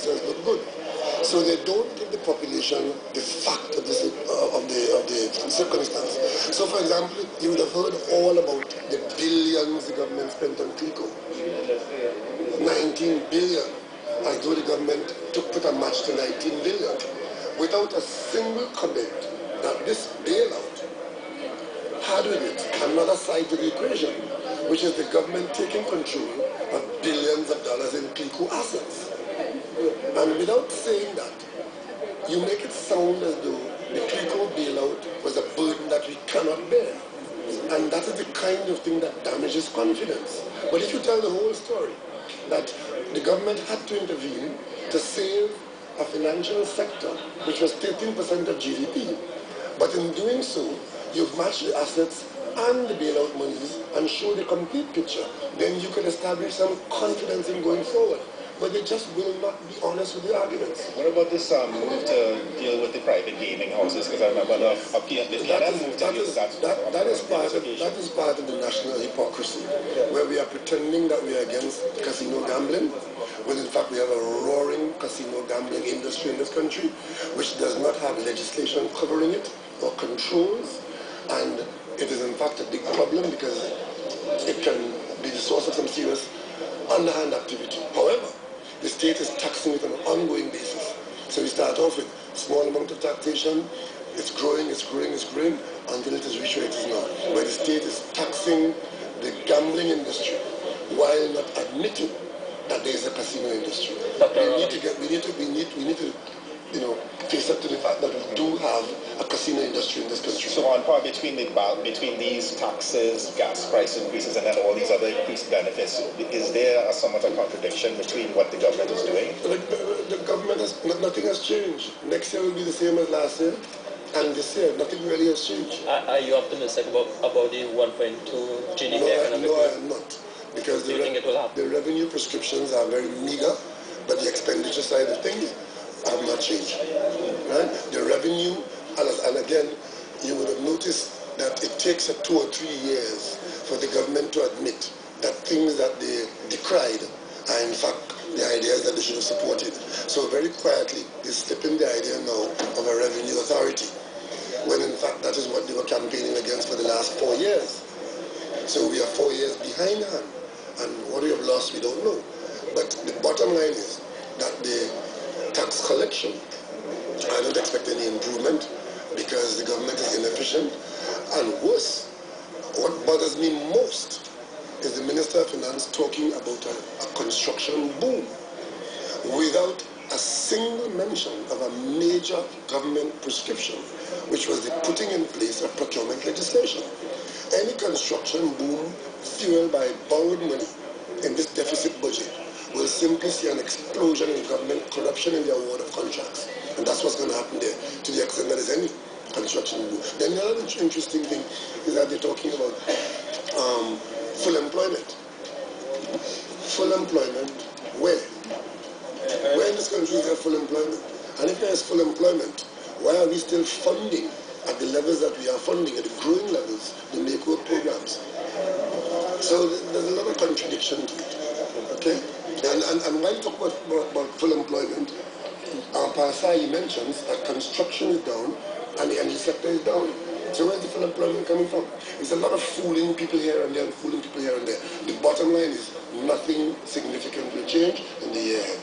ministers look good. So they don't give the population the fact of the circumstance. So for example, you would have heard all about the billions the government spent on CLICO. 19 billion. I know the government put a match to 19 billion without a single comment that this bailout had with it another side to the equation, which is the government taking control of billions of dollars in CLICO assets. And without saying that, you make it sound as though the CLICO bailout was a burden that we cannot bear. And that is the kind of thing that damages confidence. But if you tell the whole story, that the government had to intervene to save a financial sector which was 13% of GDP, but in doing so, you've matched the assets and the bailout monies and show the complete picture, then you can establish some confidence in going forward. But they just will not be honest with the arguments. What about this move to deal with the private gaming houses? Because I remember that is part of the national hypocrisy, where we are pretending that we are against casino gambling, when in fact we have a roaring casino gambling industry in this country, which does not have legislation covering it or controls, and it is in fact a big problem because it can be the source of some serious underhand activity. However, the state is taxing it on an ongoing basis. So we start off with small amount of taxation, it's growing, until it is reached where it is now. Where the state is taxing the gambling industry while not admitting that there is a casino industry. We need to face up to the fact that we do have a casino industry in this country. So on par between these taxes, gas price increases, and then all these other increased benefits, is there somewhat a contradiction between what the government is doing? The government nothing has changed. Next year will be the same as last year, and this year nothing really has changed. Are you optimistic about the 1.2 GDP economic growth? No, I am not, because the revenue prescriptions are very meager, but the expenditure side of things have not changed. Right? The revenue, and again, you would have noticed that it takes 2 or 3 years for the government to admit that things that they decried are in fact the ideas that they should have supported. So very quietly, they're slipping the idea now of a revenue authority, when in fact that is what they were campaigning against for the last 4 years. So we are 4 years behindhand, and what we have lost we don't know. But the bottom line is that the tax collection, I don't expect any improvement because the government is inefficient. And worse, what bothers me most is the Minister of Finance talking about a construction boom without a single mention of a major government prescription, which was the putting in place of procurement legislation. Any construction boom fueled by borrowed money in this deficit budget will simply see an explosion in government corruption in the award of contracts. And that's what's going to happen there, to the extent that there's any construction boom. Then the other interesting thing is that they're talking about full employment. Full employment, where? Where in this country is there full employment? And if there is full employment, why are we still funding at the levels that we are funding, at the growing levels, the make-work programs? So there's a lot of contradiction to it, okay? And when you talk about full employment, Parasai mentions that construction is down and the energy sector is down. So where's the full employment coming from? It's a lot of fooling people here and there and fooling people here and there. The bottom line is nothing significant will change in the year ahead.